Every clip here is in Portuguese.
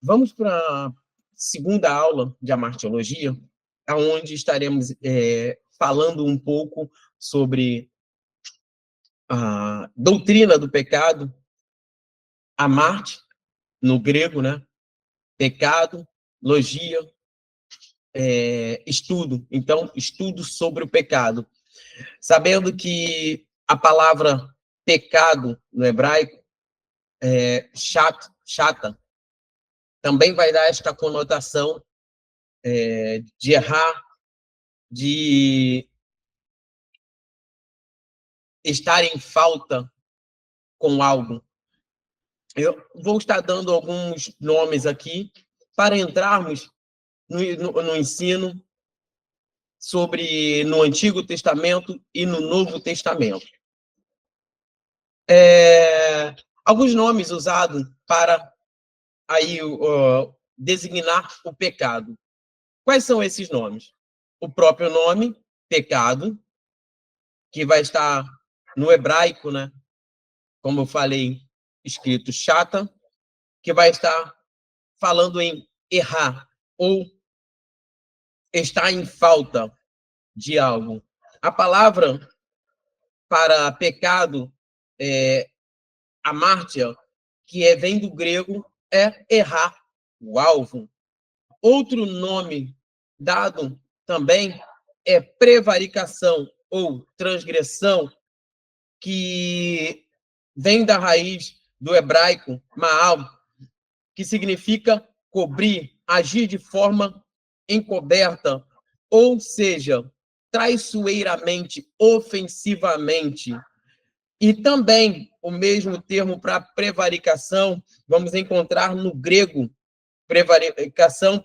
Vamos para a segunda aula de amartiologia, onde estaremos falando um pouco sobre a doutrina do pecado, amarte, no grego, né? Pecado, logia, estudo. Então, estudo sobre o pecado. Sabendo que a palavra pecado, no hebraico, chata, também vai dar esta conotação de errar, de estar em falta com algo. Eu vou estar dando alguns nomes aqui para entrarmos no ensino sobre no Antigo Testamento e no Novo Testamento. Alguns nomes usados para aí designar o pecado. Quais são esses nomes? O próprio nome, pecado, que vai estar no hebraico, né? Como eu falei, escrito chata, que vai estar falando em errar ou estar em falta de algo. A palavra para pecado, amártia, que vem do grego, é errar, o alvo. Outro nome dado também é prevaricação ou transgressão, que vem da raiz do hebraico, ma'al, que significa cobrir, agir de forma encoberta, ou seja, traiçoeiramente, ofensivamente. E também o mesmo termo para prevaricação vamos encontrar no grego, prevaricação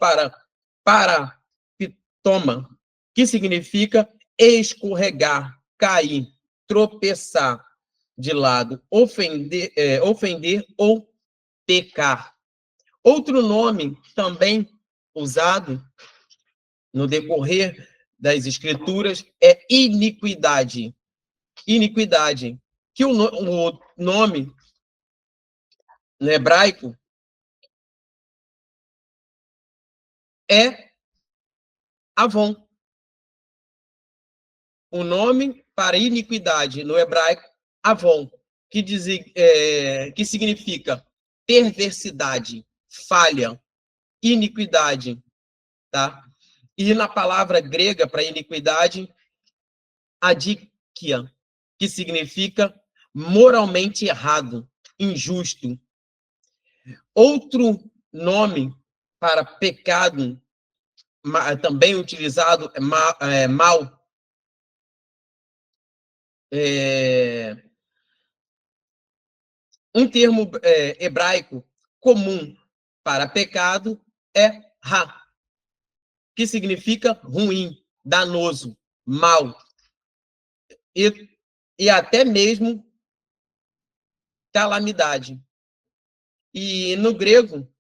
para pitoma, que significa escorregar, cair, tropeçar de lado, ofender ou pecar. Outro nome também usado no decorrer das escrituras é iniquidade. Iniquidade, que o nome no hebraico é Avon. O nome para iniquidade no hebraico, Avon, que significa perversidade, falha, iniquidade, tá? E na palavra grega para iniquidade, adikia, que significa moralmente errado, injusto. Outro nome para pecado, também utilizado, é mal. Um termo hebraico comum para pecado é ra, que significa ruim, danoso, mal. E até mesmo calamidade. E no grego,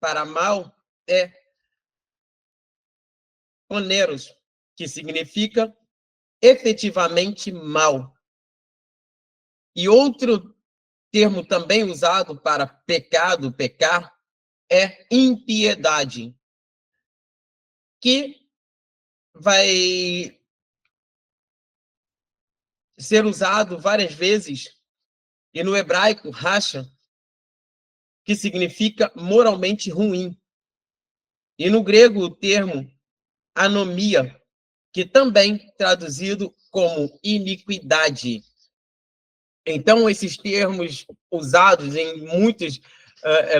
para mal, é oneros, que significa efetivamente mal. E outro termo também usado para pecado, pecar, é impiedade, que vai ser usado várias vezes, e no hebraico, racha, que significa moralmente ruim. E no grego, o termo anomia, que também traduzido como iniquidade. Então, esses termos usados em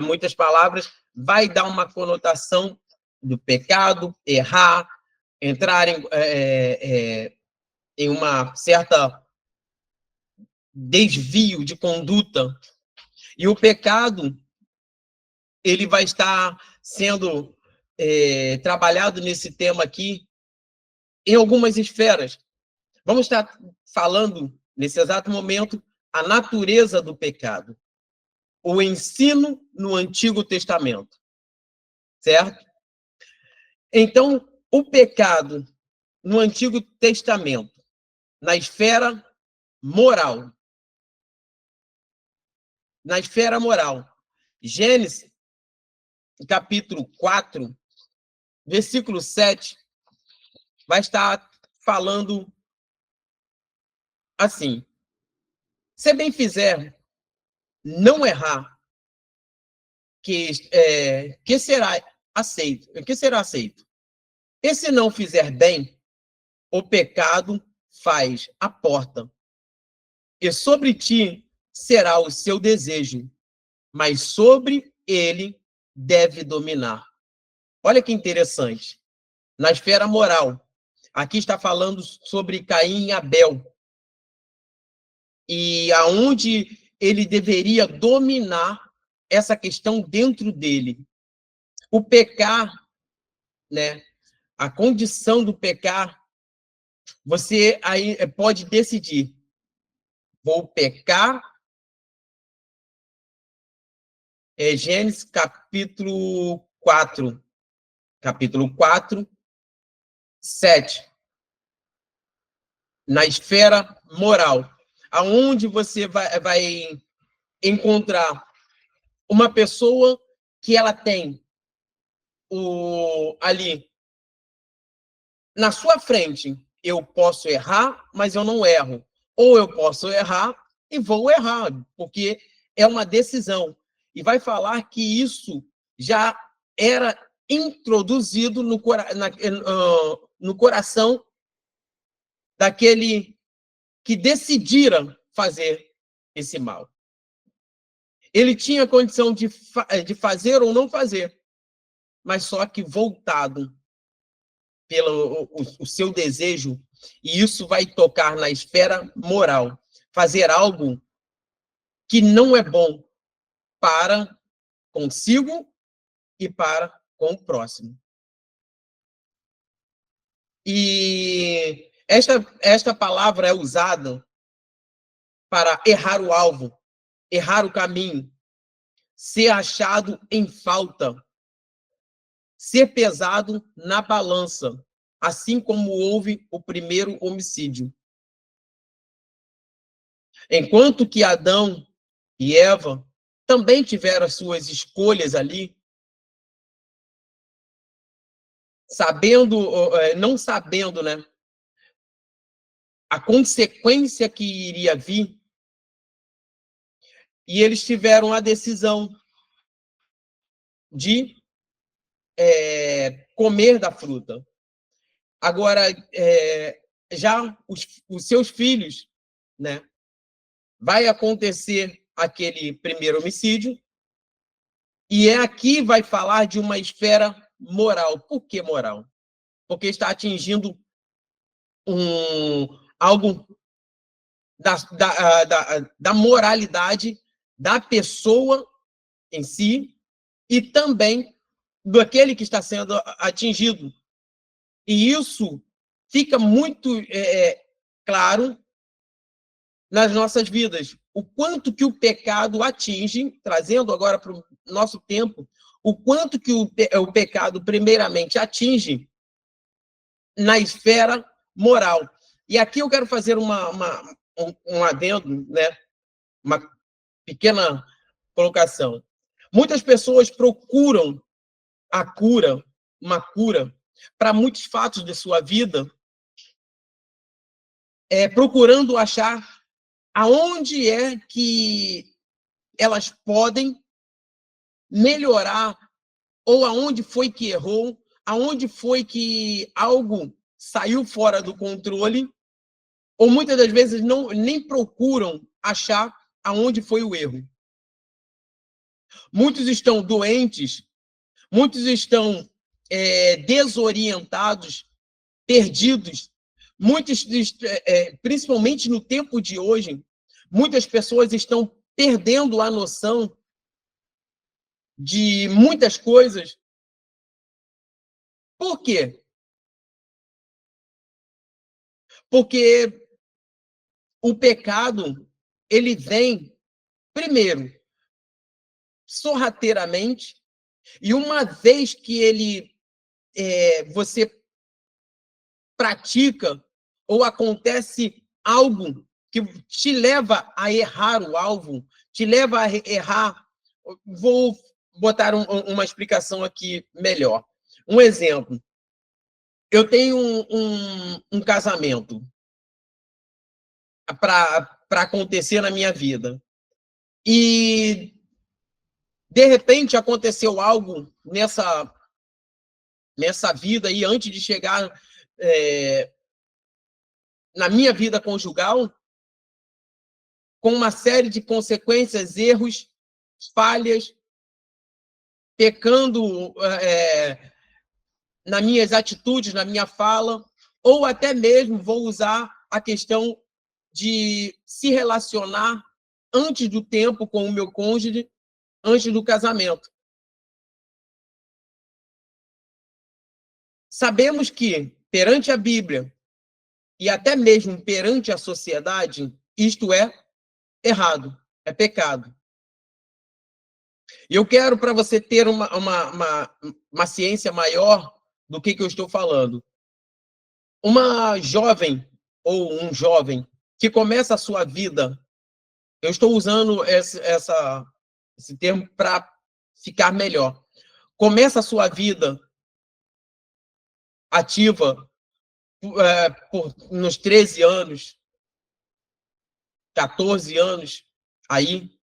muitas palavras vai dar uma conotação do pecado, errar, entrar em uma certa desvio de conduta. E o pecado ele vai estar sendo trabalhado nesse tema aqui em algumas esferas. Vamos estar falando, nesse exato momento, a natureza do pecado, o ensino no Antigo Testamento, certo? Então, o pecado no Antigo Testamento, na esfera moral. Na esfera moral. Gênesis, capítulo 4, versículo 7, vai estar falando assim: se bem fizer, não errar, que será aceito. E se não fizer bem, o pecado faz a porta, e sobre ti será o seu desejo, mas sobre ele deve dominar. Olha que interessante. Na esfera moral, aqui está falando sobre Caim e Abel, e aonde ele deveria dominar essa questão dentro dele. O pecar, né? A condição do pecar, você aí pode decidir: vou pecar. Gênesis capítulo 4, 7. Na esfera moral, aonde você vai encontrar uma pessoa que ela tem ali na sua frente, eu posso errar, mas eu não erro. Ou eu posso errar e vou errar, porque é uma decisão. E vai falar que isso já era introduzido no coração daquele que decidira fazer esse mal. Ele tinha condição de fazer ou não fazer, mas só que voltado pelo o seu desejo, e isso vai tocar na esfera moral, fazer algo que não é bom para consigo e para com o próximo. E esta palavra é usada para errar o alvo, errar o caminho, ser achado em falta, ser pesado na balança, assim como houve o primeiro homicídio. Enquanto que Adão e Eva também tiveram as suas escolhas ali, não sabendo, né, a consequência que iria vir, e eles tiveram a decisão de comer da fruta. Agora, já os seus filhos, né, vai acontecer aquele primeiro homicídio, e aqui vai falar de uma esfera moral. Por que moral? Porque está atingindo algo da moralidade da pessoa em si e também daquele que está sendo atingido. E isso fica muito claro nas nossas vidas. O quanto que o pecado atinge, trazendo agora para o nosso tempo, o quanto que o pecado, primeiramente, atinge na esfera moral. E aqui eu quero fazer um adendo, né? Uma pequena colocação. Muitas pessoas procuram uma cura, para muitos fatos de sua vida, procurando achar aonde é que elas podem melhorar, ou aonde foi que errou, aonde foi que algo saiu fora do controle, ou muitas das vezes nem procuram achar aonde foi o erro. Muitos estão doentes, muitos estão desorientados, perdidos. Muitos, principalmente no tempo de hoje, muitas pessoas estão perdendo a noção de muitas coisas. Por quê? Porque o pecado, ele vem, primeiro, sorrateiramente, e uma vez que você pratica ou acontece algo que te leva a errar o alvo, te leva a errar, vou botar uma explicação aqui melhor. Um exemplo. Eu tenho um casamento para acontecer na minha vida. E, de repente, aconteceu algo nessa vida aí, antes de chegar na minha vida conjugal, com uma série de consequências, erros, falhas, pecando nas minhas atitudes, na minha fala, ou até mesmo vou usar a questão de se relacionar antes do tempo com o meu cônjuge, antes do casamento. Sabemos que, perante a Bíblia, e até mesmo perante a sociedade, isto é errado, é pecado. E eu quero, para você ter uma ciência maior do que eu estou falando. Uma jovem ou um jovem que começa a sua vida, eu estou usando esse termo para ficar melhor, começa a sua vida ativa nos 13 anos, 14 anos, aí,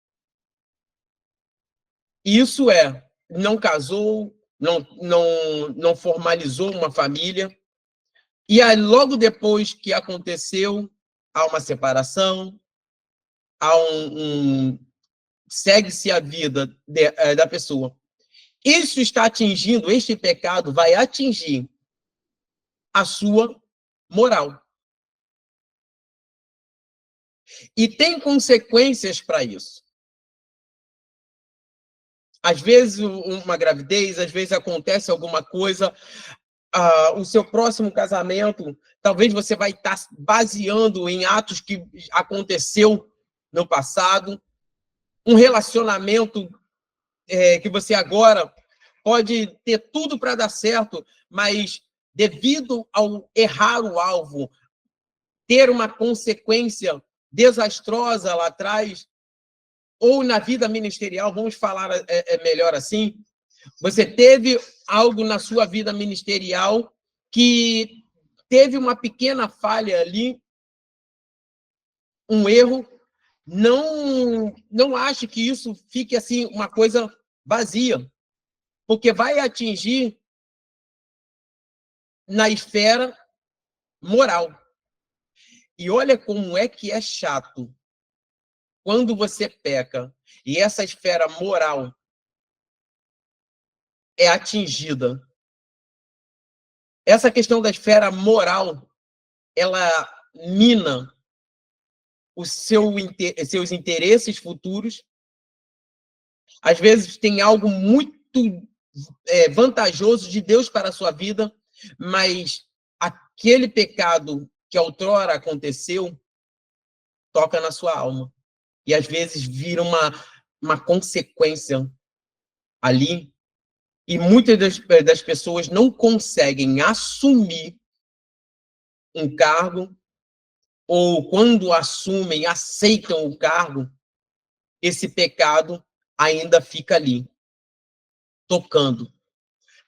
isso não casou, não formalizou uma família, e aí, logo depois que aconteceu, há uma separação, há segue-se a vida da pessoa. Isso está atingindo, este pecado vai atingir a sua moral. E tem consequências para isso. Às vezes, uma gravidez, às vezes acontece alguma coisa, o seu próximo casamento, talvez você vai estar baseando em atos que aconteceu no passado, um relacionamento que você agora pode ter tudo para dar certo, mas devido ao errar o alvo, ter uma consequência desastrosa lá atrás, ou na vida ministerial, vamos falar melhor assim, você teve algo na sua vida ministerial que teve uma pequena falha ali, um erro. Não ache que isso fique assim uma coisa vazia, porque vai atingir na esfera moral. E olha como é que é chato quando você peca e essa esfera moral é atingida. Essa questão da esfera moral, ela mina os seus interesses futuros. Às vezes tem algo muito vantajoso de Deus para a sua vida, mas aquele pecado que outrora aconteceu toca na sua alma. E às vezes vira uma consequência ali. E muitas das pessoas não conseguem assumir um cargo, ou quando assumem, aceitam o cargo, esse pecado ainda fica ali, tocando.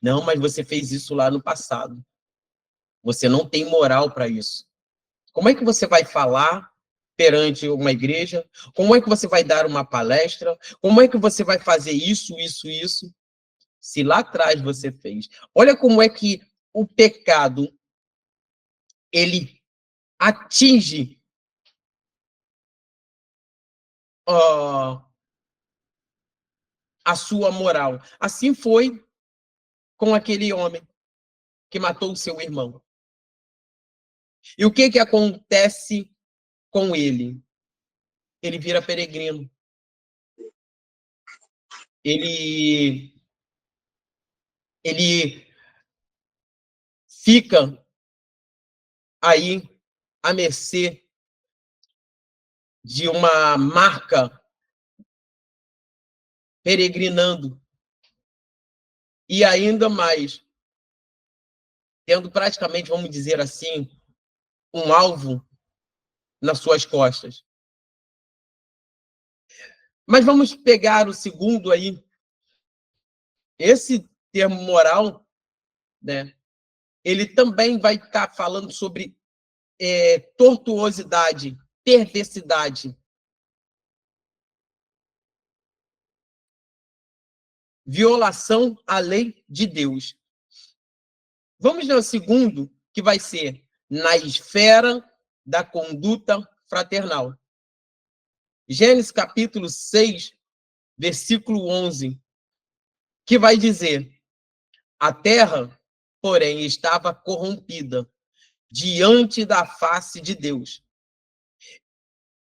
Não, mas você fez isso lá no passado. Você não tem moral para isso. Como é que você vai falar perante uma igreja? Como é que você vai dar uma palestra? Como é que você vai fazer isso, se lá atrás você fez? Olha como é que o pecado, ele atinge a sua moral. Assim foi com aquele homem que matou o seu irmão. E o que acontece com ele? Ele vira peregrino. Ele fica aí à mercê de uma marca peregrinando. E ainda mais, tendo praticamente, vamos dizer assim, um alvo nas suas costas. Mas vamos pegar o segundo aí, esse termo moral, né, ele também vai estar falando sobre tortuosidade, perversidade, violação à lei de Deus. Vamos ler o segundo, que vai ser na esfera da conduta fraternal. Gênesis capítulo 6, versículo 11, que vai dizer: a terra, porém, estava corrompida diante da face de Deus,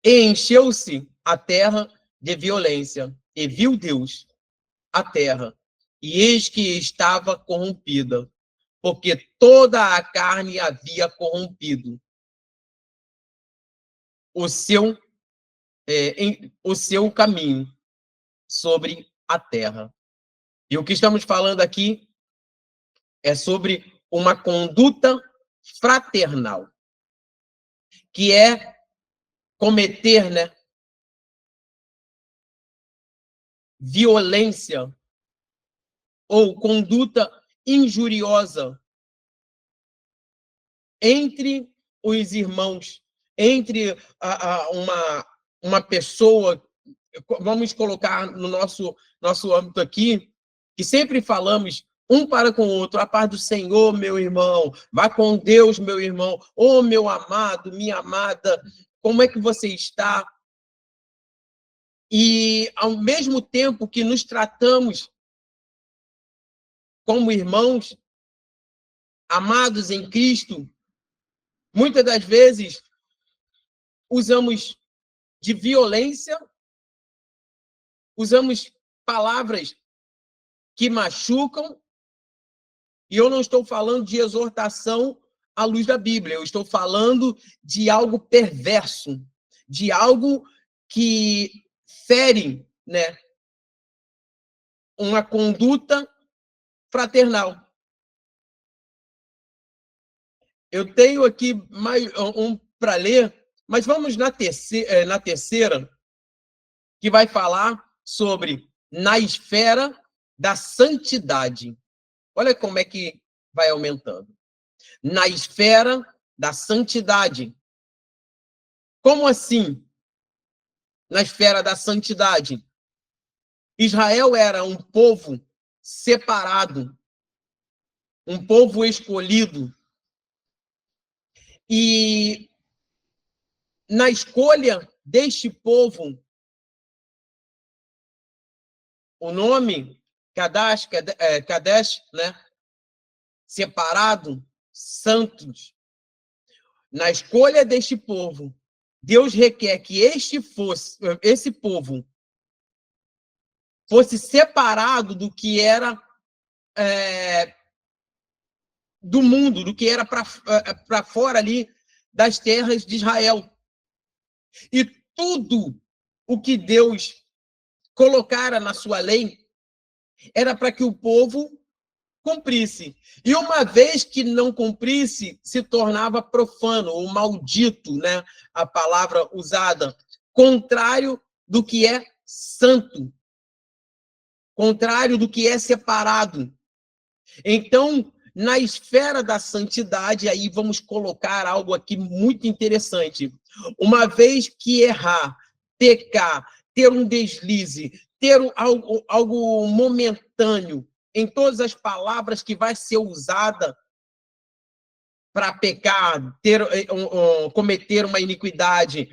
e encheu-se a terra de violência, e viu Deus a terra, e eis que estava corrompida, porque toda a carne havia corrompido o seu caminho sobre a terra. E o que estamos falando aqui é sobre uma conduta fraternal, que é cometer, né, violência ou conduta injuriosa entre os irmãos, entre uma pessoa. Vamos colocar no nosso âmbito aqui, que sempre falamos um para com o outro: a paz do Senhor, meu irmão, vá com Deus, meu irmão, ô meu amado, minha amada, como é que você está? E ao mesmo tempo que nos tratamos como irmãos, amados em Cristo, muitas das vezes usamos de violência, usamos palavras que machucam, e eu não estou falando de exortação à luz da Bíblia, eu estou falando de algo perverso, de algo que fere, né, uma conduta fraternal. Eu tenho aqui mais um para ler, mas vamos na terceira, que vai falar sobre na esfera da santidade. Olha como é que vai aumentando. Na esfera da santidade. Como assim? Na esfera da santidade. Israel era um povo separado, um povo escolhido. E na escolha deste povo, o nome Kadesh, né? Separado, santos. Na escolha deste povo, Deus requer que esse povo fosse separado do que era do mundo, do que era para fora ali das terras de Israel. E tudo o que Deus colocara na sua lei era para que o povo cumprisse. E uma vez que não cumprisse, se tornava profano ou maldito, né? A palavra usada, contrário do que é santo, contrário do que é separado. Então, na esfera da santidade, aí vamos colocar algo aqui muito interessante. Uma vez que errar, pecar, ter um deslize, ter algo momentâneo em todas as palavras que vai ser usada para pecar, cometer uma iniquidade,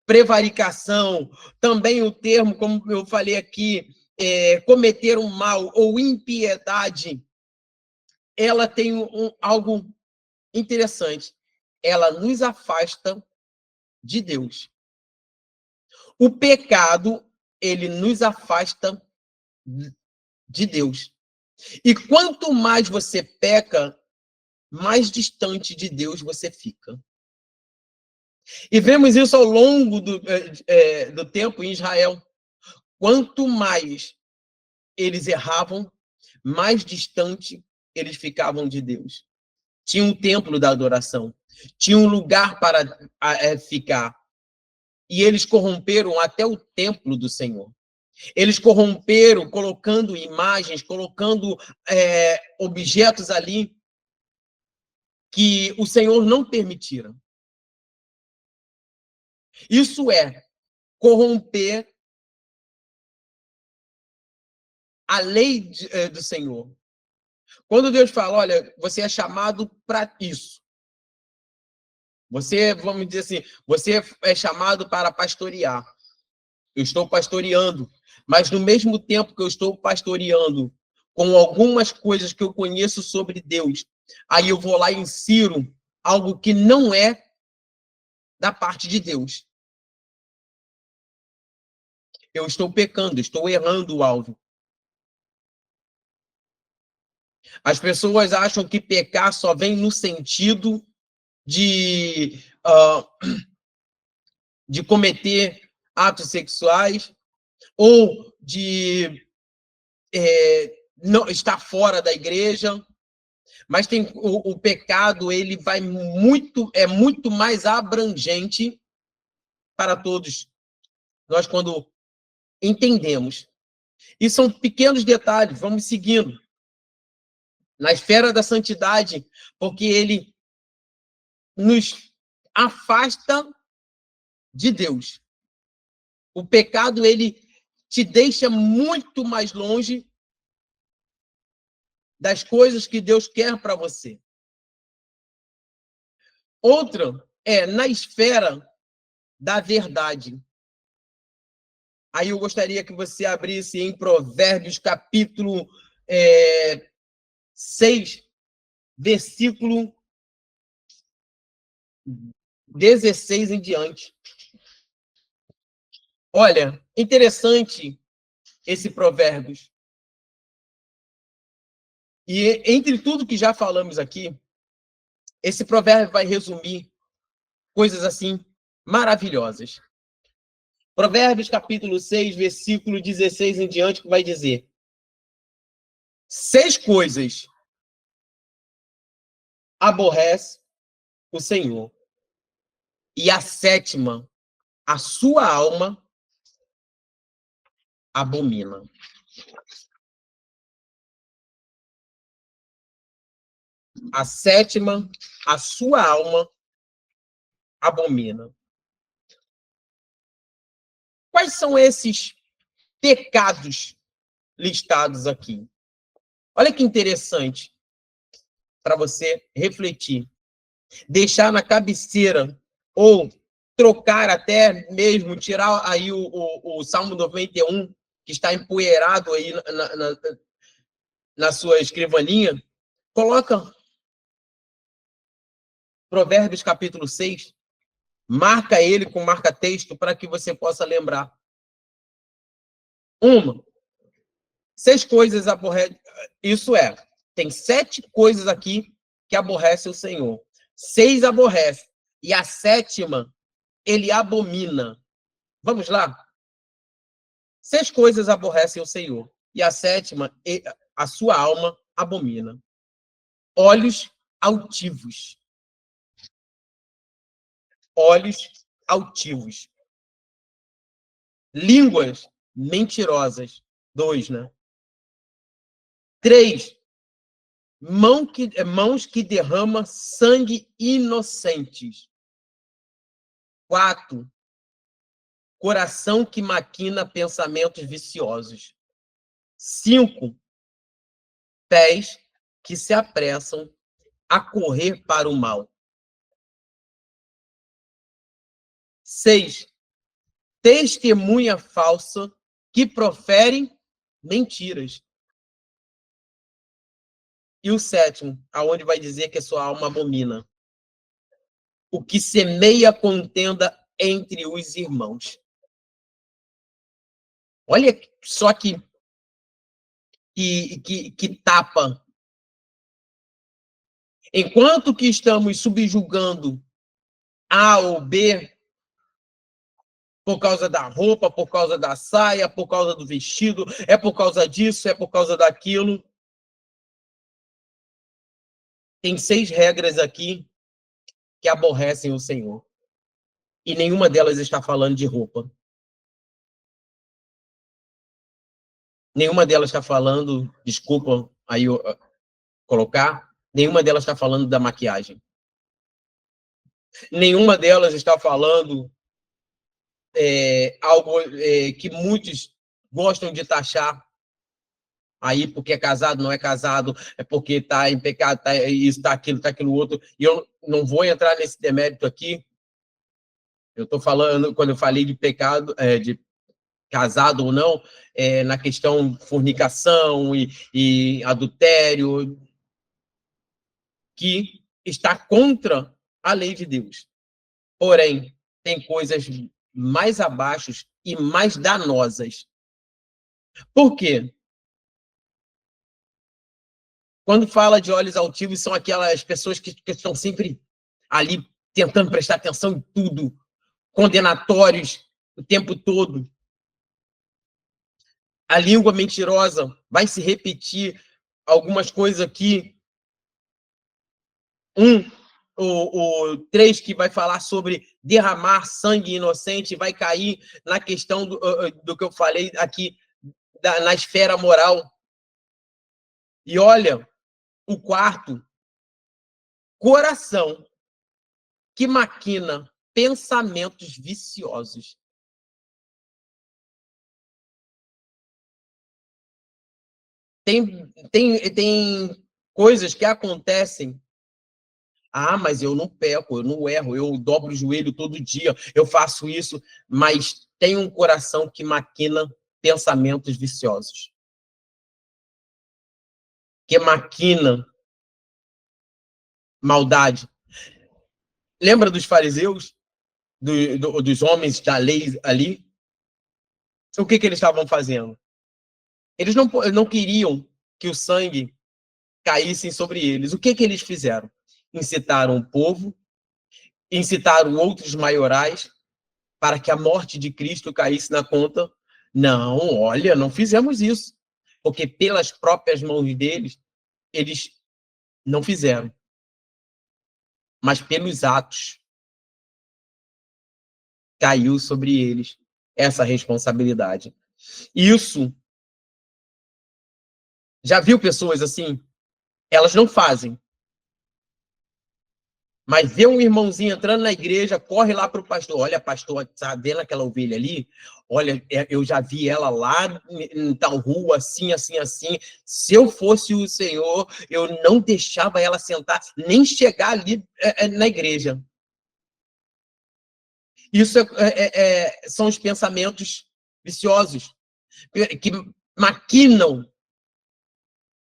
prevaricação, também o termo, como eu falei aqui, cometer um mal ou impiedade, ela tem algo interessante. Ela nos afasta de Deus. O pecado, ele nos afasta de Deus. E quanto mais você peca, mais distante de Deus você fica. E vemos isso ao longo do tempo em Israel. Quanto mais eles erravam, mais distante eles ficavam de Deus. Tinha um templo da adoração, tinha um lugar para ficar. E eles corromperam até o templo do Senhor. Eles corromperam, colocando imagens, colocando objetos ali que o Senhor não permitira. Isso é corromper a lei do Senhor. Quando Deus fala, olha, você é chamado para isso. Você, vamos dizer assim, você é chamado para pastorear. Eu estou pastoreando, mas no mesmo tempo que eu estou pastoreando, com algumas coisas que eu conheço sobre Deus, aí eu vou lá e insiro algo que não é da parte de Deus. Eu estou pecando, estou errando o alvo. As pessoas acham que pecar só vem no sentido de cometer atos sexuais ou de não estar fora da igreja, mas tem o pecado, ele vai muito mais abrangente para todos nós quando entendemos. E são pequenos detalhes, vamos seguindo. Na esfera da santidade, porque ele nos afasta de Deus. O pecado, ele te deixa muito mais longe das coisas que Deus quer para você. Outra é na esfera da verdade. Aí eu gostaria que você abrisse em Provérbios, capítulo 6, versículo 16 em diante. Olha, interessante esse Provérbios. E entre tudo que já falamos aqui, esse provérbio vai resumir coisas assim maravilhosas. Provérbios, capítulo 6, versículo 16 em diante, que vai dizer: 6 coisas aborrece o Senhor, e a 7ª, a sua alma abomina. A 7ª, a sua alma abomina. Quais são esses pecados listados aqui? Olha que interessante para você refletir. Deixar na cabeceira ou trocar até mesmo, tirar aí o Salmo 91, que está empoeirado aí na sua escrivaninha, coloca Provérbios capítulo 6, marca ele com marca-texto para que você possa lembrar. 6 coisas aborrece. Isso é, tem 7 coisas aqui que aborrece o Senhor. 6 aborrece. E a 7ª, ele abomina. Vamos lá? 6 coisas aborrecem o Senhor. E a 7ª, a sua alma abomina. Olhos altivos. Olhos altivos. Línguas mentirosas. 2, né? 3, mãos que derramam sangue inocentes. 4, coração que maquina pensamentos viciosos. 5, pés que se apressam a correr para o mal. 6, testemunha falsa que proferem mentiras. E o 7º, aonde vai dizer que a sua alma abomina. O que semeia contenda entre os irmãos. Olha só que tapa. Enquanto que estamos subjugando A ou B, por causa da roupa, por causa da saia, por causa do vestido, é por causa disso, é por causa daquilo. Tem 6 regras aqui que aborrecem o Senhor. E nenhuma delas está falando de roupa. Nenhuma delas está falando, desculpa aí eu colocar, nenhuma delas está falando da maquiagem. Nenhuma delas está falando algo que muitos gostam de taxar aí porque é casado, não é casado, é porque está em pecado, tá isso, está aquilo outro. E eu não vou entrar nesse demérito aqui. Eu estou falando, quando eu falei de pecado, de casado ou não, na questão fornicação e adultério, que está contra a lei de Deus. Porém, tem coisas mais abaixo e mais danosas. Por quê? Quando fala de olhos altivos, são aquelas pessoas que estão sempre ali tentando prestar atenção em tudo, condenatórios o tempo todo. A língua mentirosa vai se repetir algumas coisas aqui. O 3 que vai falar sobre derramar sangue inocente, vai cair na questão do que eu falei aqui, na esfera moral. E olha, o 4, coração que maquina pensamentos viciosos. Tem coisas que acontecem. Ah, mas eu não peco, eu não erro, eu dobro o joelho todo dia, eu faço isso, mas tem um coração que maquina pensamentos viciosos. Que maquina maldade. Lembra dos fariseus, dos homens da lei ali? O que eles estavam fazendo? Eles não queriam que o sangue caísse sobre eles. O que eles fizeram? Incitaram o povo, incitaram outros maiorais para que a morte de Cristo caísse na conta. Não, olha, não fizemos isso. Porque pelas próprias mãos deles, eles não fizeram. Mas pelos atos, caiu sobre eles essa responsabilidade. Isso, já viu pessoas assim? Elas não fazem. Mas vê um irmãozinho entrando na igreja, corre lá para o pastor. Olha, pastor, tá vendo aquela ovelha ali? Olha, eu já vi ela lá em tal rua, assim, assim, assim. Se eu fosse o Senhor, eu não deixava ela sentar, nem chegar ali na igreja. Isso são os pensamentos viciosos, que maquinam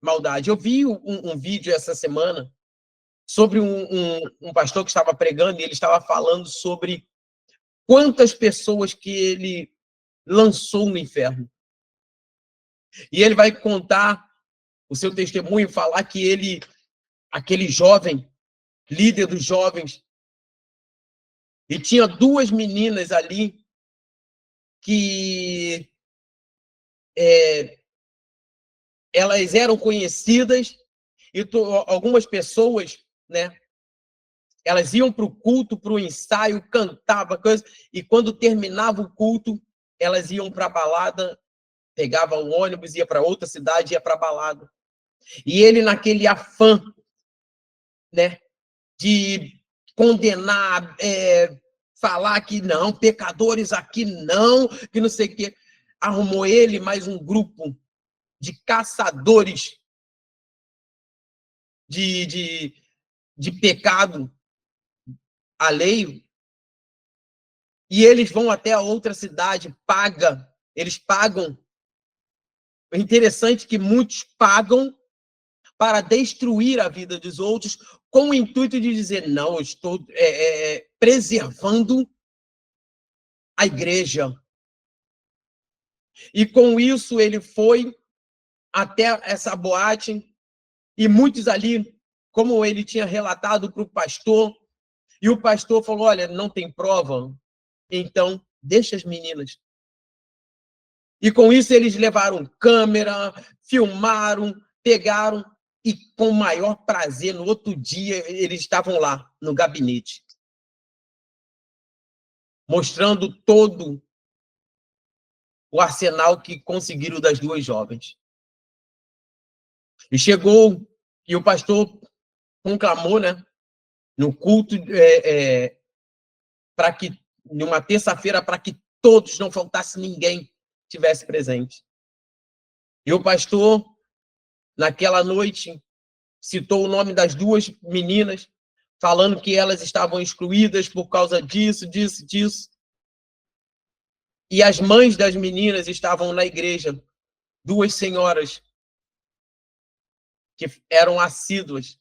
maldade. Eu vi um vídeo essa semana sobre um pastor que estava pregando e ele estava falando sobre quantas pessoas que ele lançou no inferno. E ele vai contar o seu testemunho, falar que ele, aquele jovem, líder dos jovens, e tinha 2 meninas ali que elas eram conhecidas e algumas pessoas, né, elas iam para o culto, para o ensaio, cantavam coisa, e quando terminava o culto, elas iam para a balada, pegavam o ônibus, ia para outra cidade, ia para a balada. E ele, naquele afã, né, de condenar, falar que não, pecadores aqui não, que não sei o quê, arrumou ele mais um grupo de caçadores de pecado alheio, e eles vão até a outra cidade, eles pagam. É interessante que muitos pagam para destruir a vida dos outros, com o intuito de dizer, não, eu estou preservando a igreja. E com isso ele foi até essa boate, e muitos ali, como ele tinha relatado para o pastor, e o pastor falou, olha, não tem prova, então deixa as meninas. E com isso eles levaram câmera, filmaram, pegaram, e com maior prazer, no outro dia, eles estavam lá, no gabinete, mostrando todo o arsenal que conseguiram das duas jovens. E chegou, e o pastor conclamou, né, no culto, para que, numa terça-feira, para que todos, não faltasse ninguém, tivesse presente. E o pastor, naquela noite, citou o nome das duas meninas, falando que elas estavam excluídas por causa disso, disso, disso. E as mães das meninas estavam na igreja, duas senhoras que eram assíduas,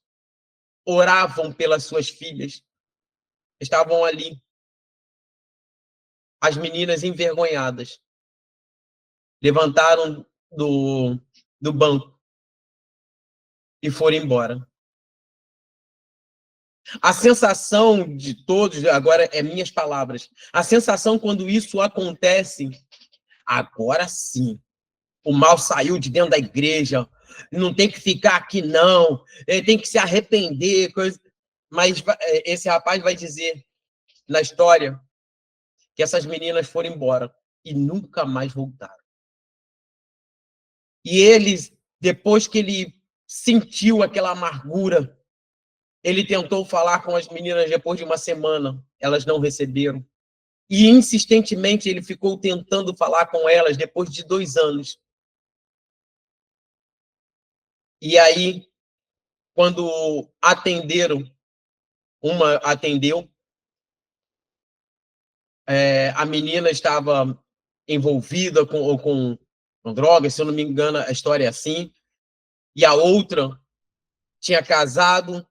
oravam pelas suas filhas, estavam ali. As meninas envergonhadas levantaram do banco e foram embora. A sensação de todos, agora é minhas palavras, a sensação quando isso acontece, agora sim, o mal saiu de dentro da igreja, não tem que ficar aqui não, ele tem que se arrepender, coisa. Mas esse rapaz vai dizer na história que essas meninas foram embora e nunca mais voltaram. E eles, depois que ele sentiu aquela amargura, ele tentou falar com as meninas depois de uma semana, elas não receberam. E insistentemente ele ficou tentando falar com elas depois de 2 anos. E aí, quando atenderam, uma atendeu, a menina estava envolvida com drogas, se eu não me engano, a história é assim, e a outra tinha casado,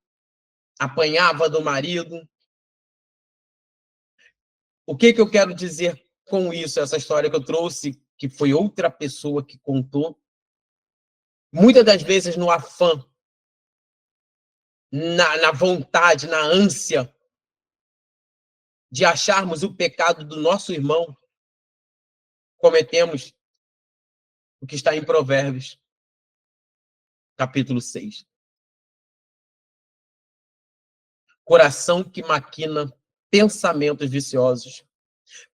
apanhava do marido. O que eu quero dizer com isso, essa história que eu trouxe, que foi outra pessoa que contou? Muitas das vezes, no afã, na vontade, na ânsia de acharmos o pecado do nosso irmão, cometemos o que está em Provérbios, capítulo 6. Coração que maquina pensamentos viciosos,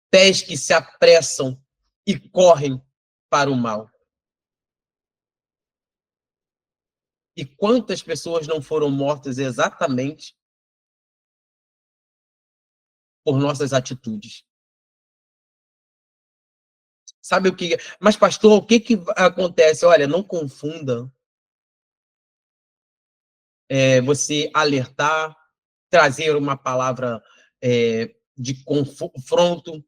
pés que se apressam e correm para o mal. E quantas pessoas não foram mortas exatamente por nossas atitudes? Sabe o que? Mas, pastor, o que acontece? Olha, não confunda você alertar, trazer uma palavra de confronto,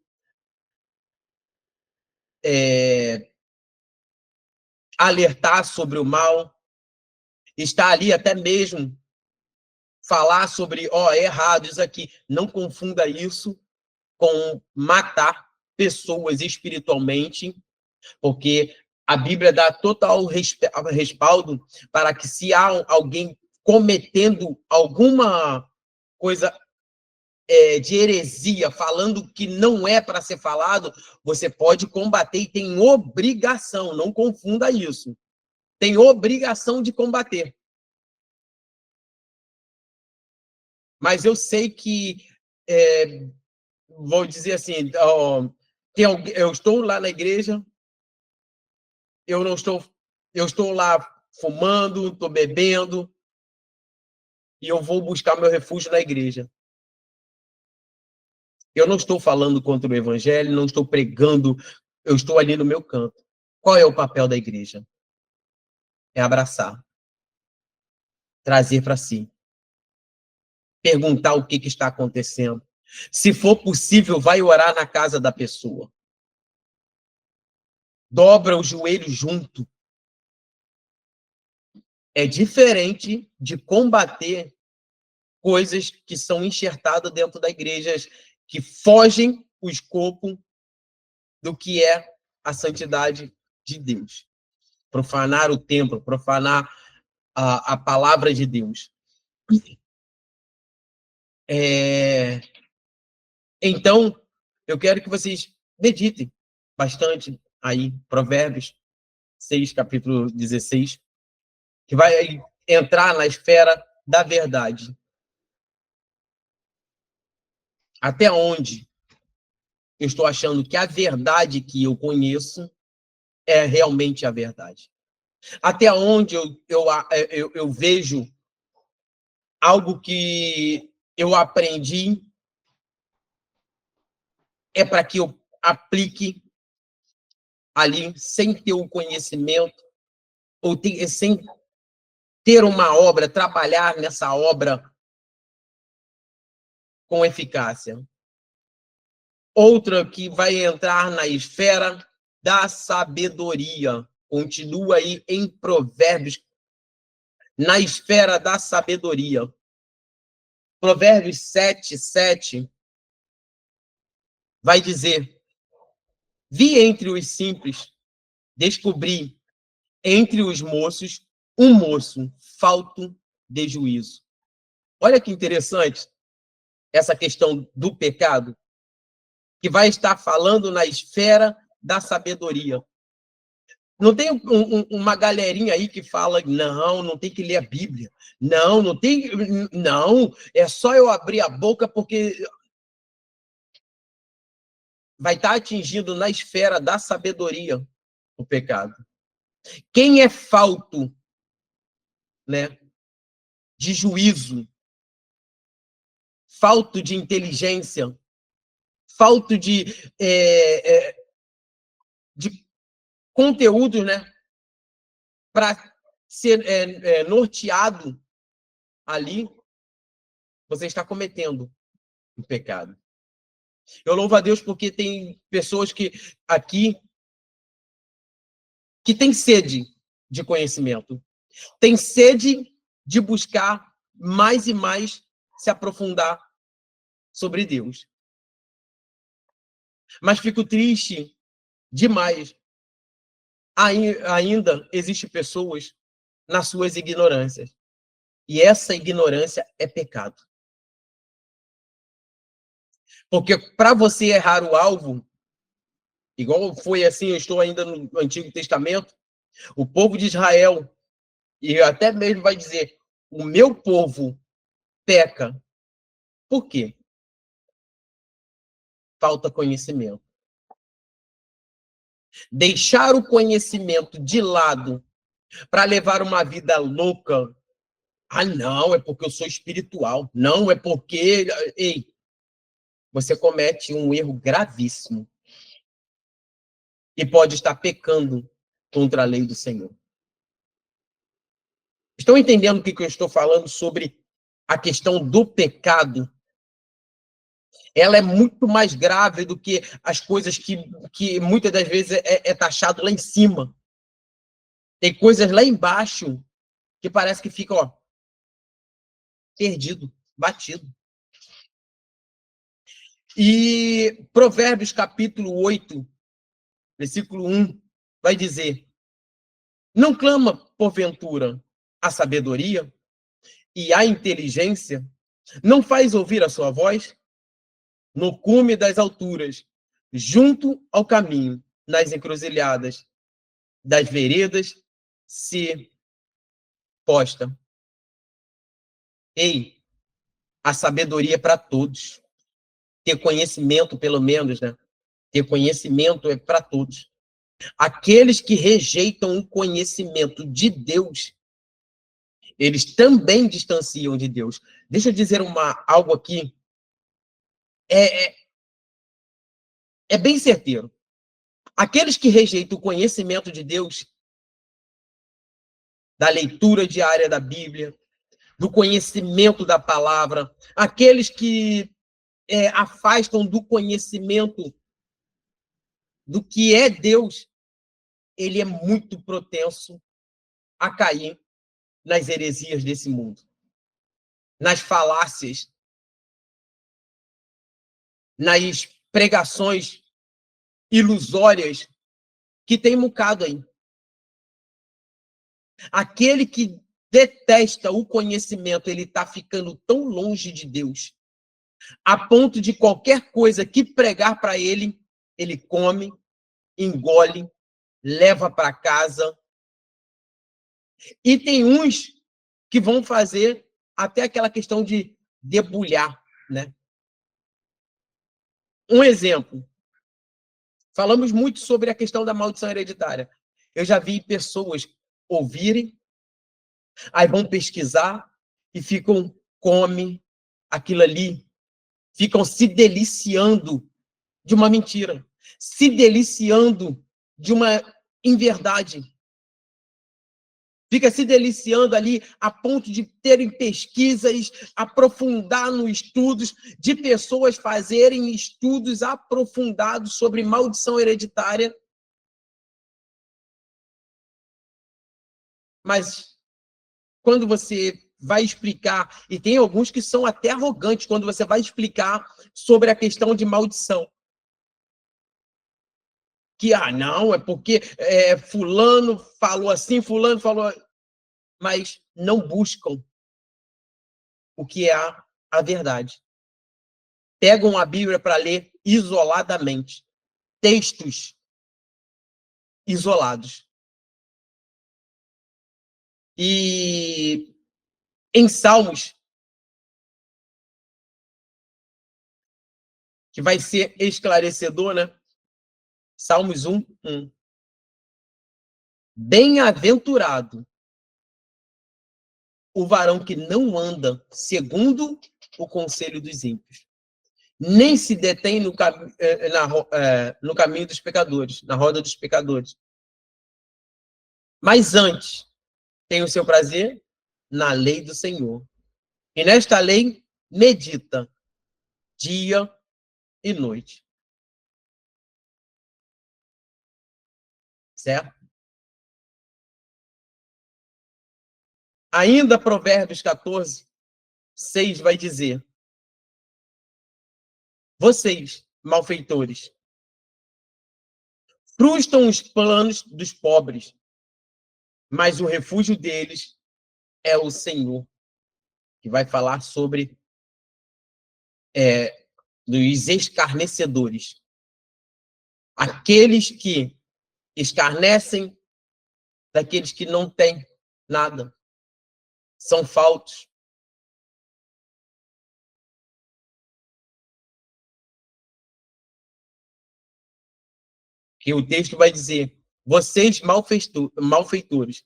alertar sobre o mal, estar ali até mesmo falar sobre, é errado isso aqui. Não confunda isso com matar pessoas espiritualmente, porque a Bíblia dá total respaldo para que, se há alguém cometendo alguma coisa de heresia, falando que não é para ser falado, você pode combater e tem obrigação, não confunda isso. Tem obrigação de combater. Mas eu sei que, vou dizer assim, eu estou lá na igreja, eu estou lá fumando, estou bebendo, e eu vou buscar meu refúgio na igreja. Eu não estou falando contra o evangelho, não estou pregando, eu estou ali no meu canto. Qual é o papel da igreja? É abraçar, trazer para si, perguntar o que está acontecendo. Se for possível, vai orar na casa da pessoa. Dobra o joelho junto. É diferente de combater coisas que são enxertadas dentro da igreja, que fogem o escopo do que é a santidade de Deus. Profanar o templo, profanar a palavra de Deus. Então, eu quero que vocês meditem bastante aí, Provérbios 6, capítulo 16, que vai entrar na esfera da verdade. Até onde eu estou achando que a verdade que eu conheço é realmente a verdade. Até onde eu vejo algo que eu aprendi é para que eu aplique ali sem ter o conhecimento, ou sem ter uma obra, trabalhar nessa obra com eficácia. Outra que vai entrar na esfera da sabedoria. Continua aí em Provérbios, na esfera da sabedoria. Provérbios 7:7 vai dizer: vi entre os simples, descobri entre os moços um moço falto de juízo. Olha que interessante essa questão do pecado, que vai estar falando na esfera da sabedoria. Não tem uma galerinha aí que fala, não tem que ler a Bíblia. Não tem, não, é só eu abrir a boca porque vai estar atingindo na esfera da sabedoria o pecado. Quem é falto, né, de juízo, falto de inteligência, falto de conteúdo, né, para ser norteado ali, você está cometendo um pecado. Eu louvo a Deus porque tem pessoas que aqui que têm sede de conhecimento, têm sede de buscar mais e mais se aprofundar sobre Deus. Mas fico triste demais. Ainda existem pessoas nas suas ignorâncias. E essa ignorância é pecado. Porque para você errar o alvo, igual foi assim, eu estou ainda no Antigo Testamento, o povo de Israel, e até mesmo vai dizer, o meu povo peca. Por quê? Falta conhecimento. Deixar o conhecimento de lado para levar uma vida louca. Ah, não, é porque eu sou espiritual. Não, é porque... Ei, você comete um erro gravíssimo. E pode estar pecando contra a lei do Senhor. Estão entendendo o que eu estou falando sobre a questão do pecado? Ela é muito mais grave do que as coisas que muitas das vezes é taxado lá em cima. Tem coisas lá embaixo que parece que fica, ó, perdido, batido. E Provérbios capítulo 8, versículo 1, vai dizer: não clama, porventura, a sabedoria e a inteligência? Não faz ouvir a sua voz? No cume das alturas, junto ao caminho, nas encruzilhadas das veredas, se posta. Ei, a sabedoria é para todos. Ter conhecimento, pelo menos, né? Ter conhecimento é para todos. Aqueles que rejeitam o conhecimento de Deus, eles também distanciam de Deus. Deixa eu dizer algo aqui. É bem certeiro. Aqueles que rejeitam o conhecimento de Deus, da leitura diária da Bíblia, do conhecimento da palavra, aqueles que afastam do conhecimento do que é Deus, ele é muito propenso a cair nas heresias desse mundo, nas falácias, nas pregações ilusórias que tem mucado aí. Aquele que detesta o conhecimento, ele está ficando tão longe de Deus, a ponto de qualquer coisa que pregar para ele, ele come, engole, leva para casa. E tem uns que vão fazer até aquela questão de debulhar, né? Um exemplo. Falamos muito sobre a questão da maldição hereditária. Eu já vi pessoas ouvirem, aí vão pesquisar e comem aquilo ali, ficam se deliciando de uma mentira, se deliciando de uma inverdade. Fica se deliciando ali a ponto de terem pesquisas, aprofundar nos estudos, de pessoas fazerem estudos aprofundados sobre maldição hereditária. Mas quando você vai explicar, e tem alguns que são até arrogantes, quando você vai explicar sobre a questão de maldição. Que, não, é porque fulano falou assim, fulano falou... Mas não buscam o que é a verdade. Pegam a Bíblia para ler isoladamente. Textos isolados. E em Salmos, que vai ser esclarecedor, né? Salmos 1:1. Bem-aventurado o varão que não anda segundo o conselho dos ímpios, nem se detém no caminho dos pecadores, na roda dos pecadores. Mas antes, tem o seu prazer na lei do Senhor. E nesta lei, medita dia e noite. Certo? Ainda Provérbios 14:6 vai dizer: vocês, malfeitores, frustram os planos dos pobres, mas o refúgio deles é o Senhor, que vai falar sobre dos escarnecedores. Aqueles que escarnecem daqueles que não têm nada. São faltos. Que o texto vai dizer: vocês, malfeitores,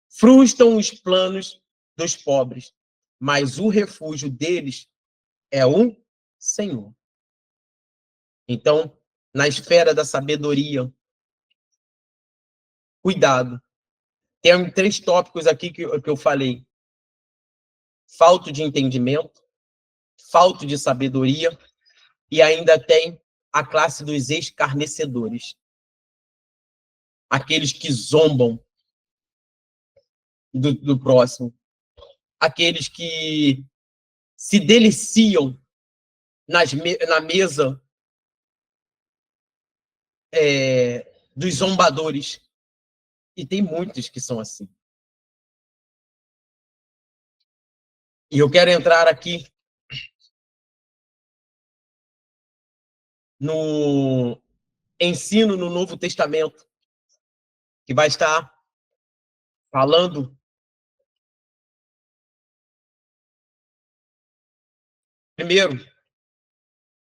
frustram os planos dos pobres, mas o refúgio deles é o Senhor. Então, na esfera da sabedoria, cuidado. Tem 3 tópicos aqui que eu falei: falta de entendimento, falta de sabedoria, e ainda tem a classe dos escarnecedores. Aqueles que zombam do próximo. Aqueles que se deliciam na mesa dos zombadores. E tem muitos que são assim. E eu quero entrar aqui no ensino no Novo Testamento, que vai estar falando primeiro,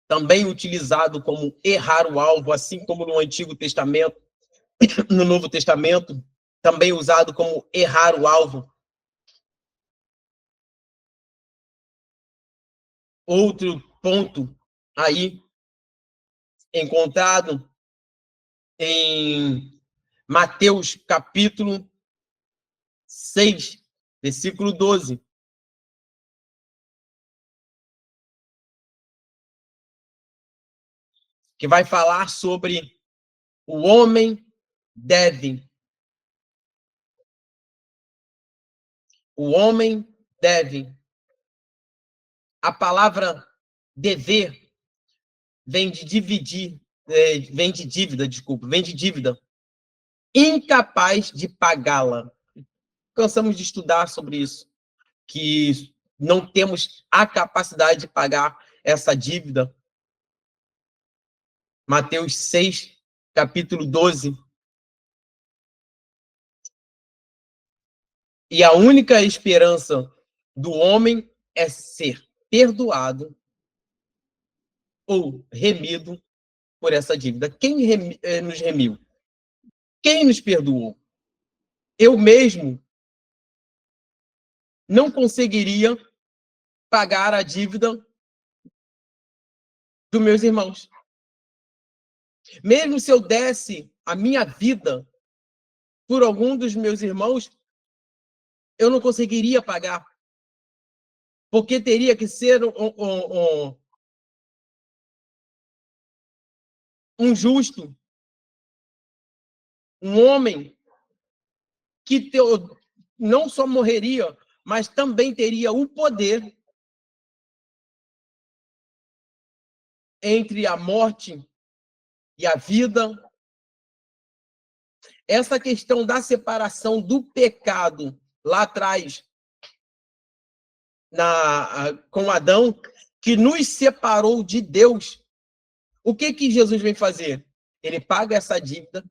também utilizado como errar o alvo, assim como no Antigo Testamento, no Novo Testamento, também usado como errar o alvo. Outro ponto aí encontrado em Mateus capítulo 6, versículo 12. Que vai falar sobre o homem deve. O homem deve. A palavra dever vem de dividir, vem de dívida, desculpa, vem de dívida. Incapaz de pagá-la. Cansamos de estudar sobre isso, que não temos a capacidade de pagar essa dívida. Mateus 6, capítulo 12. E a única esperança do homem é ser perdoado ou remido por essa dívida? Quem nos remiu? Quem nos perdoou? Eu mesmo não conseguiria pagar a dívida dos meus irmãos. Mesmo se eu desse a minha vida por algum dos meus irmãos, eu não conseguiria pagar. Porque teria que ser um justo, um homem que não só morreria, mas também teria o poder entre a morte e a vida. Essa questão da separação do pecado lá atrás, com Adão, que nos separou de Deus. O que Jesus vem fazer? Ele paga essa dívida,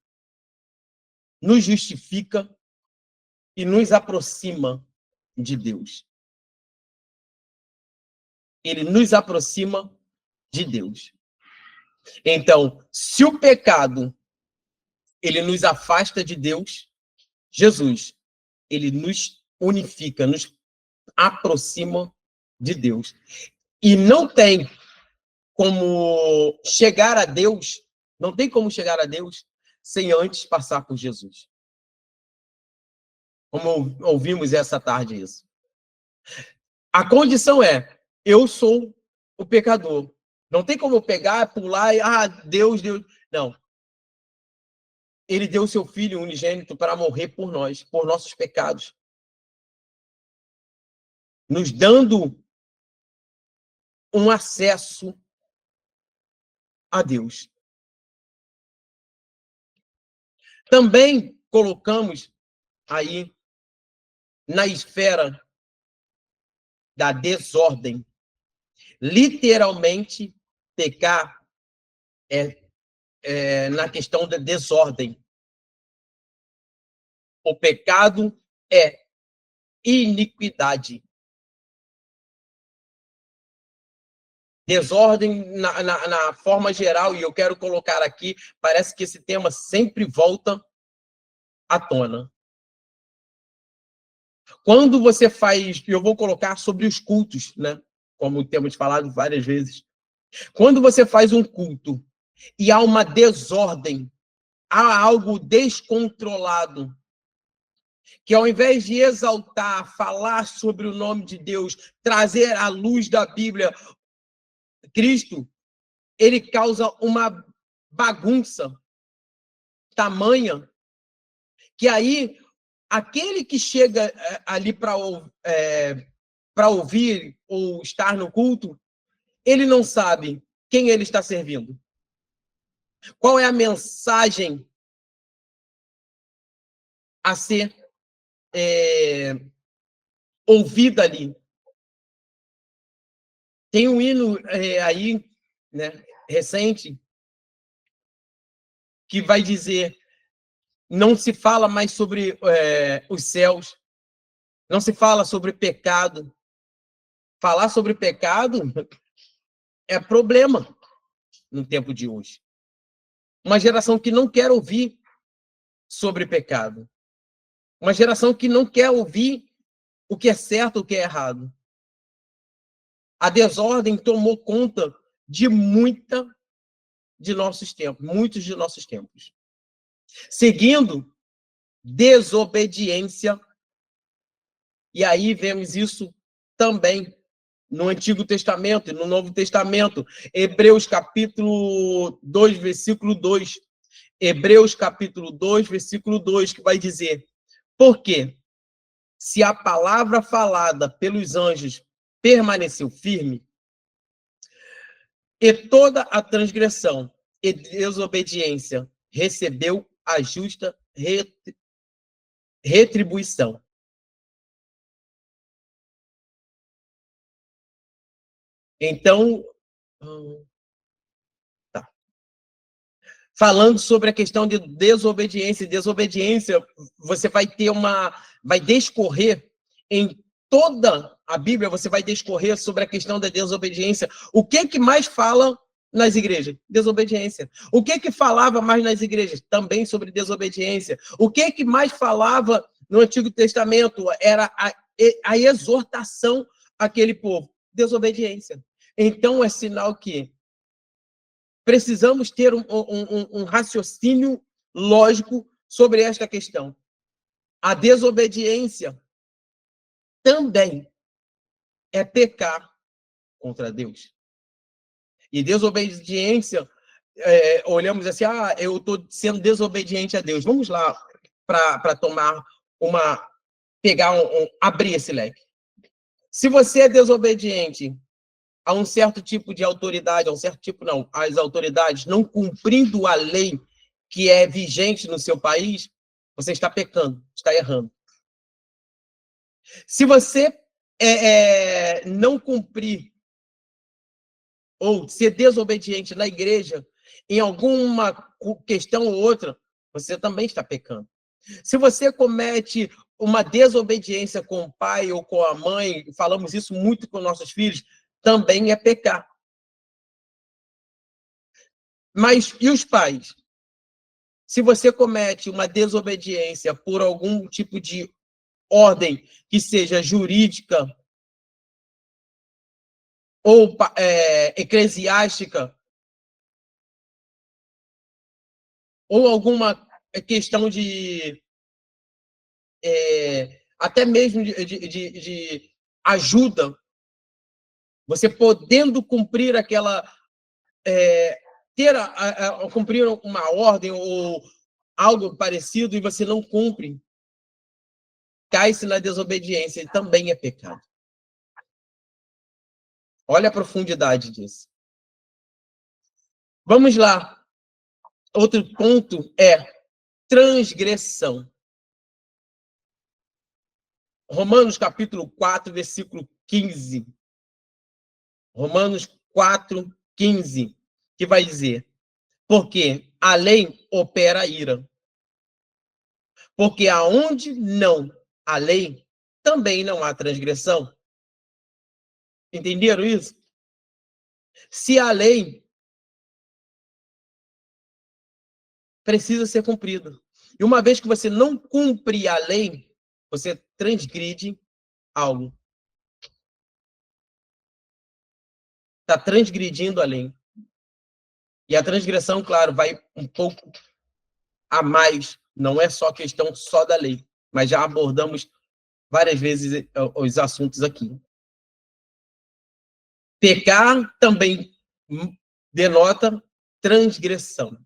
nos justifica e nos aproxima de Deus. Ele nos aproxima de Deus. Então, se o pecado ele nos afasta de Deus, Jesus, ele nos unifica, nos aproxima de Deus. E não tem como chegar a Deus, não tem como chegar a Deus sem antes passar por Jesus. Como ouvimos essa tarde isso. A condição é, eu sou o pecador. Não tem como eu pegar, pular e, Deus. Não. Ele deu o seu Filho unigênito para morrer por nós, por nossos pecados. Nos dando um acesso a Deus. Também colocamos aí na esfera da desordem. Literalmente, pecar na questão da desordem. O pecado é iniquidade. Desordem na forma geral, e eu quero colocar aqui, parece que esse tema sempre volta à tona. Quando você faz, eu vou colocar sobre os cultos, né? Como temos falado várias vezes. Quando você faz um culto e há uma desordem, há algo descontrolado, que ao invés de exaltar, falar sobre o nome de Deus, trazer à luz da Bíblia, Cristo, ele causa uma bagunça tamanha que aí aquele que chega ali para ouvir ou estar no culto, ele não sabe quem ele está servindo. Qual é a mensagem a ser ouvida ali? Tem um hino aí, né, recente, que vai dizer: não se fala mais sobre os céus, não se fala sobre pecado. Falar sobre pecado é problema no tempo de hoje. Uma geração que não quer ouvir sobre pecado. Uma geração que não quer ouvir o que é certo, o que é errado. A desordem tomou conta de muitos de nossos tempos. Seguindo, desobediência. E aí vemos isso também no Antigo Testamento e no Novo Testamento. Hebreus capítulo 2, versículo 2. Hebreus capítulo 2, versículo 2, que vai dizer: porque se a palavra falada pelos anjos permaneceu firme, e toda a transgressão e desobediência recebeu a justa retribuição. Então, tá. Falando sobre a questão de desobediência, você vai discorrer em toda a Bíblia, você vai discorrer sobre a questão da desobediência. O que mais fala nas igrejas? Desobediência. O que falava mais nas igrejas? Também sobre desobediência. O que mais falava no Antigo Testamento? Era a exortação àquele povo. Desobediência. Então, é sinal que precisamos ter um raciocínio lógico sobre esta questão. A desobediência também é pecar contra Deus. E desobediência, olhamos assim, eu estou sendo desobediente a Deus. Vamos lá para tomar abrir esse leque. Se você é desobediente a um certo tipo de autoridade, às autoridades, não cumprindo a lei que é vigente no seu país, você está pecando, está errando. Se você não cumprir ou ser desobediente na igreja, em alguma questão ou outra, você também está pecando. Se você comete uma desobediência com o pai ou com a mãe, falamos isso muito com nossos filhos, também é pecar. Mas e os pais? Se você comete uma desobediência por algum tipo de ordem que seja jurídica ou eclesiástica, ou alguma questão de até mesmo de ajuda, você podendo cumprir aquela cumprir uma ordem ou algo parecido e você não cumpre, cai-se na desobediência, e também é pecado. Olha a profundidade disso. Vamos lá. Outro ponto é transgressão. Romanos capítulo 4, versículo 15. Romanos 4, 15, que vai dizer: porque a lei opera a ira. Porque aonde não há lei, também não há transgressão. Entenderam isso? Se a lei precisa ser cumprida. E uma vez que você não cumpre a lei, você transgride algo. Está transgredindo a lei. E a transgressão, claro, vai um pouco a mais. Não é só questão só da lei, mas já abordamos várias vezes os assuntos aqui. Pecar também denota transgressão.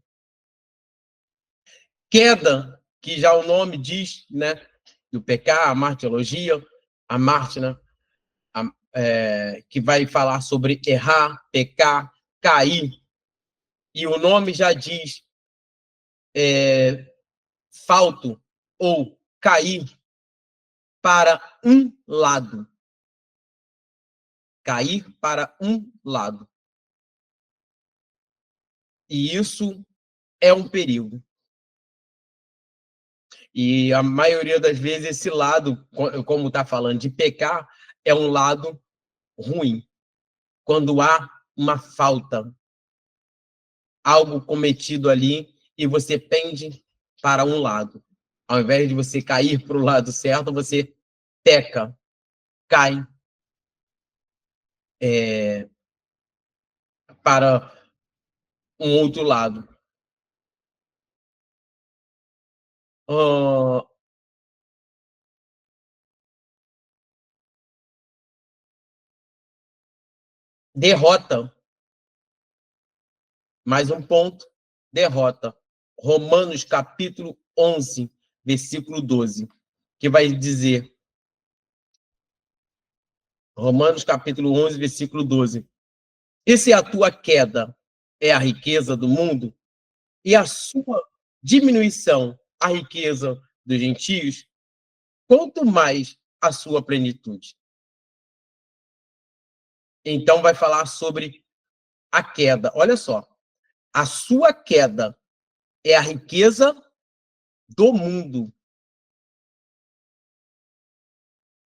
Queda, que já o nome diz, né? Do pecar, a martiologia, a Marte, né? Que vai falar sobre errar, pecar, cair. E o nome já diz falto ou cair para um lado. Cair para um lado. E isso é um perigo. E a maioria das vezes esse lado, como está falando de pecar, é um lado ruim. Quando há uma falta, algo cometido ali, e você pende para um lado. Ao invés de você cair para o lado certo, você peca, cai para um outro lado. Derrota. Mais um ponto. Derrota. Romanos capítulo 11, versículo 12, que vai dizer, Romanos capítulo 11, versículo 12, e se a tua queda é a riqueza do mundo, e a sua diminuição a riqueza dos gentios, quanto mais a sua plenitude. Então vai falar sobre a queda. Olha só, a sua queda é a riqueza do mundo.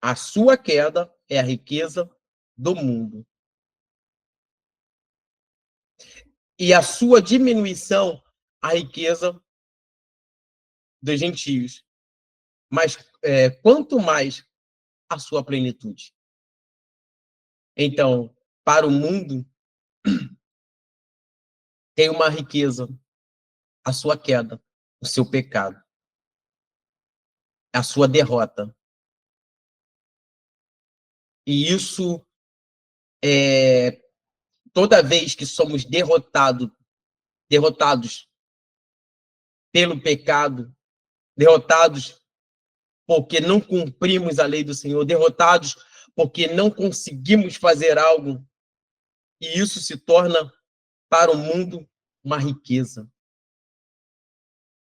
A sua queda é a riqueza do mundo. e a sua diminuição, a riqueza dos gentios. Mas quanto mais a sua plenitude. Então, para o mundo, tem uma riqueza, a sua queda, o seu pecado, a sua derrota. E isso, toda vez que somos derrotados pelo pecado, derrotados porque não cumprimos a lei do Senhor, derrotados porque não conseguimos fazer algo, e isso se torna para o mundo uma riqueza.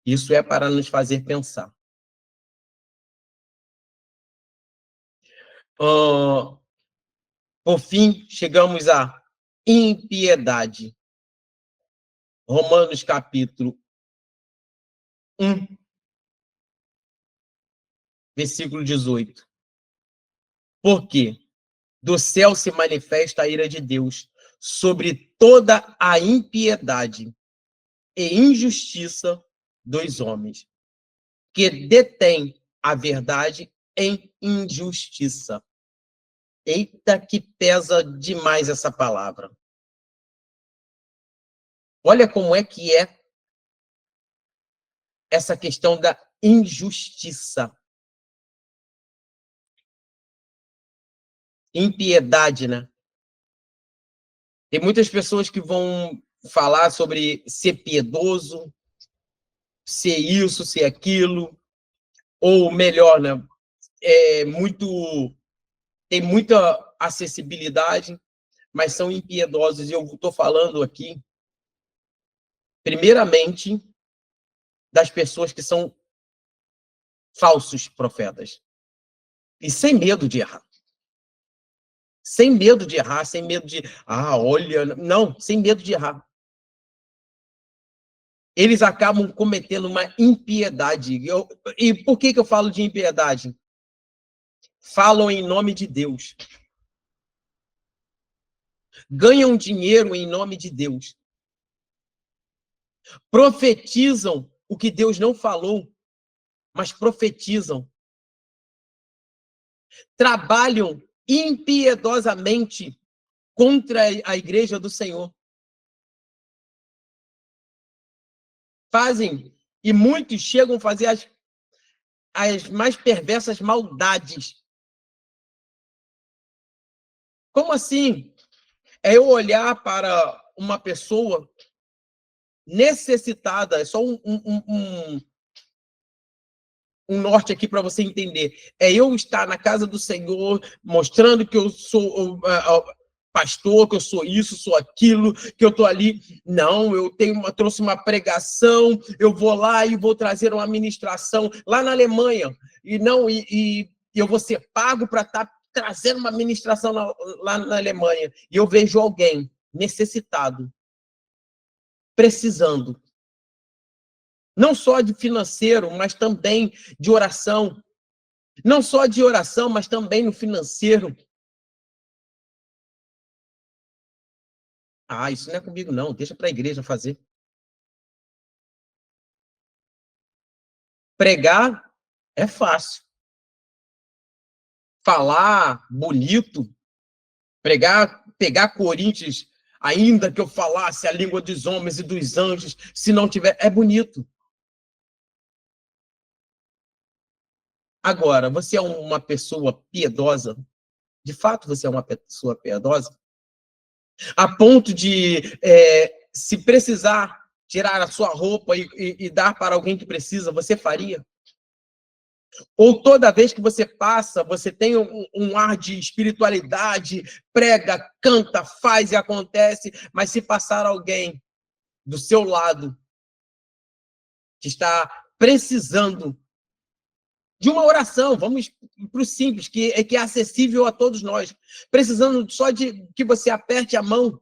Isso é para nos fazer pensar. Por fim, chegamos à impiedade. Romanos capítulo 1, versículo 18. Porque do céu se manifesta a ira de Deus sobre toda a impiedade e injustiça dos homens, que detêm a verdade em injustiça. Eita, que pesa demais essa palavra. Olha como é que é essa questão da injustiça. Impiedade, né? Tem muitas pessoas que vão falar sobre ser piedoso, ser isso, ser aquilo, ou melhor, né? Tem muita acessibilidade, mas são impiedosos. E eu estou falando aqui, primeiramente, das pessoas que são falsos profetas. E sem medo de errar. Sem medo de errar, sem medo de... olha... Não, sem medo de errar. Eles acabam cometendo uma impiedade. E por que eu falo de impiedade? Falam em nome de Deus. Ganham dinheiro em nome de Deus. Profetizam o que Deus não falou, mas profetizam. Trabalham impiedosamente contra a igreja do Senhor. Fazem, e muitos chegam a fazer as mais perversas maldades. Como assim? É eu olhar para uma pessoa necessitada, é só um norte aqui para você entender. É eu estar na casa do Senhor, mostrando que eu sou pastor, que eu sou isso, sou aquilo, que eu estou ali. Não, trouxe uma pregação, eu vou lá e vou trazer uma ministração lá na Alemanha. E eu vou ser pago para estar trazendo uma ministração lá na Alemanha. E eu vejo alguém necessitado, precisando. Não só de financeiro, mas também de oração. Não só de oração, mas também no financeiro. Isso não é comigo, não. Deixa para a igreja fazer. Pregar é fácil. Falar bonito, pegar Coríntios, ainda que eu falasse a língua dos homens e dos anjos, se não tiver, é bonito. Agora, você é uma pessoa piedosa? De fato, você é uma pessoa piedosa? A ponto de, se precisar tirar a sua roupa e dar para alguém que precisa, você faria? Ou toda vez que você passa, você tem um ar de espiritualidade, prega, canta, faz e acontece, mas se passar alguém do seu lado que está precisando de uma oração, vamos para o simples, que é acessível a todos nós, precisando só de que você aperte a mão,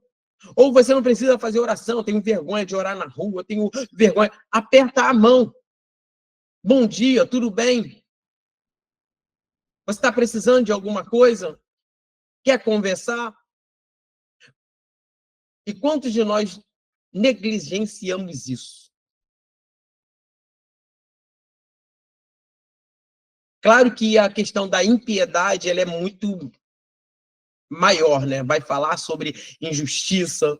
ou você não precisa fazer oração, tenho vergonha de orar na rua, tenho vergonha, aperta a mão. Bom dia, tudo bem? Você está precisando de alguma coisa? Quer conversar? E quantos de nós negligenciamos isso. Claro que a questão da impiedade ela é muito maior, né? Vai falar sobre injustiça,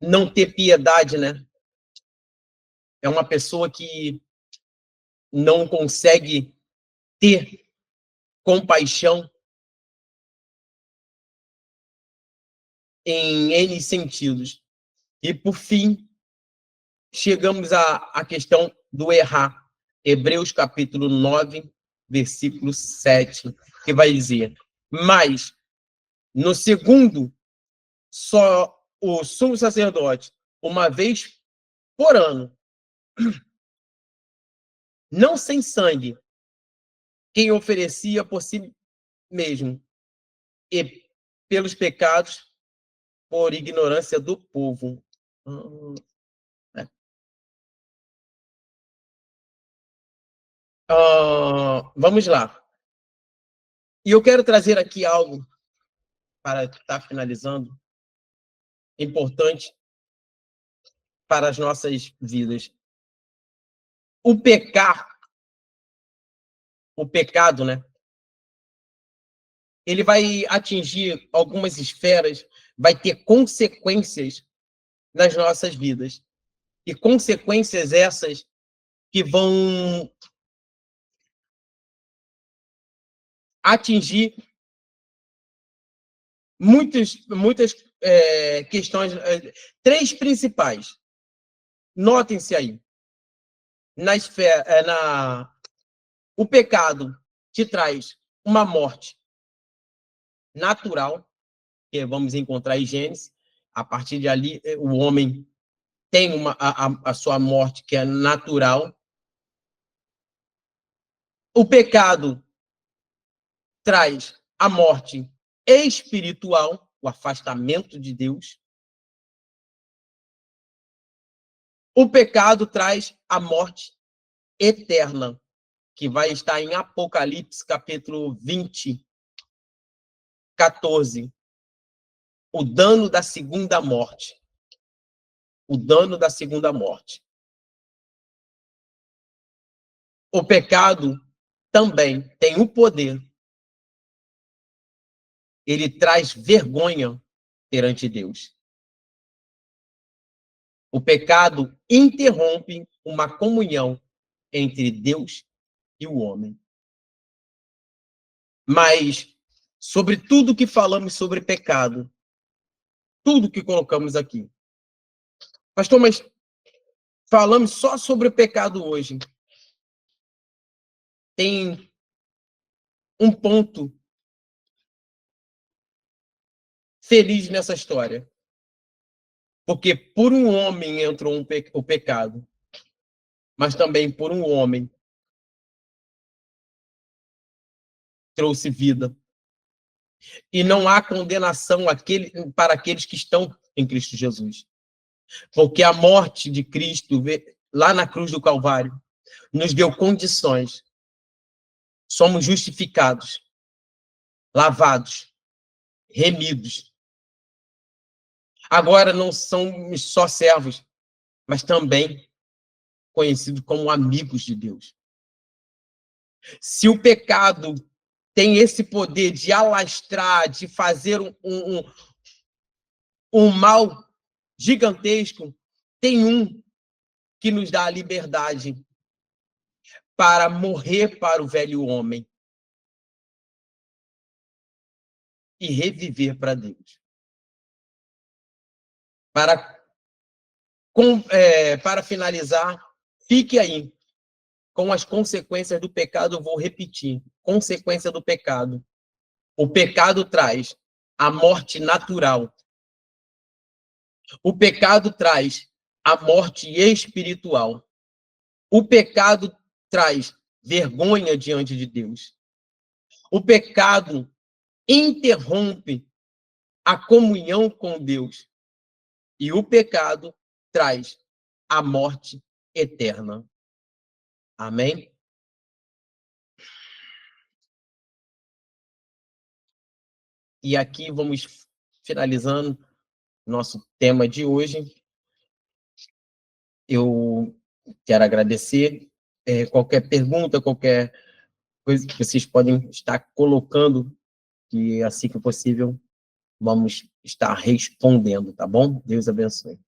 não ter piedade, né? É uma pessoa que não consegue ter compaixão em N sentidos. E, por fim, chegamos à questão do errar. Hebreus capítulo 9, versículo 7, que vai dizer: mas, no segundo, só o sumo sacerdote, uma vez por ano, não sem sangue, quem oferecia por si mesmo, e pelos pecados, por ignorância do povo. Vamos lá. E eu quero trazer aqui algo, para estar finalizando, importante para as nossas vidas. O pecado, né? Ele vai atingir algumas esferas, vai ter consequências nas nossas vidas. E consequências essas que vão atingir muitas questões, três principais. Notem-se aí. O pecado te traz uma morte natural, que vamos encontrar em Gênesis. A partir de ali, o homem tem a sua morte, que é natural. O pecado traz a morte espiritual, o afastamento de Deus. O pecado traz a morte eterna, que vai estar em Apocalipse, capítulo 20, 14. O dano da segunda morte. O dano da segunda morte. O pecado também tem o poder. Ele traz vergonha perante Deus. O pecado interrompe uma comunhão entre Deus e o homem. Mas, sobre tudo que falamos sobre pecado, tudo que colocamos aqui. Pastor, mas falamos só sobre o pecado hoje. Tem um ponto feliz nessa história. Porque por um homem entrou o pecado, mas também por um homem trouxe vida. E não há condenação para aqueles que estão em Cristo Jesus. Porque a morte de Cristo, lá na cruz do Calvário, nos deu condições. Somos justificados, lavados, remidos. Agora não somos só servos, mas também conhecidos como amigos de Deus. Se o pecado tem esse poder de alastrar, de fazer um mal gigantesco, tem um que nos dá a liberdade para morrer para o velho homem e reviver para Deus. Para finalizar, fique aí com as consequências do pecado. Eu vou repetir. Consequência do pecado. O pecado traz a morte natural. O pecado traz a morte espiritual. O pecado traz vergonha diante de Deus. O pecado interrompe a comunhão com Deus. E o pecado traz a morte eterna. Amém? E aqui vamos finalizando nosso tema de hoje, eu quero agradecer. Qualquer pergunta, qualquer coisa que vocês podem estar colocando, que assim que possível, vamos estar respondendo, tá bom? Deus abençoe.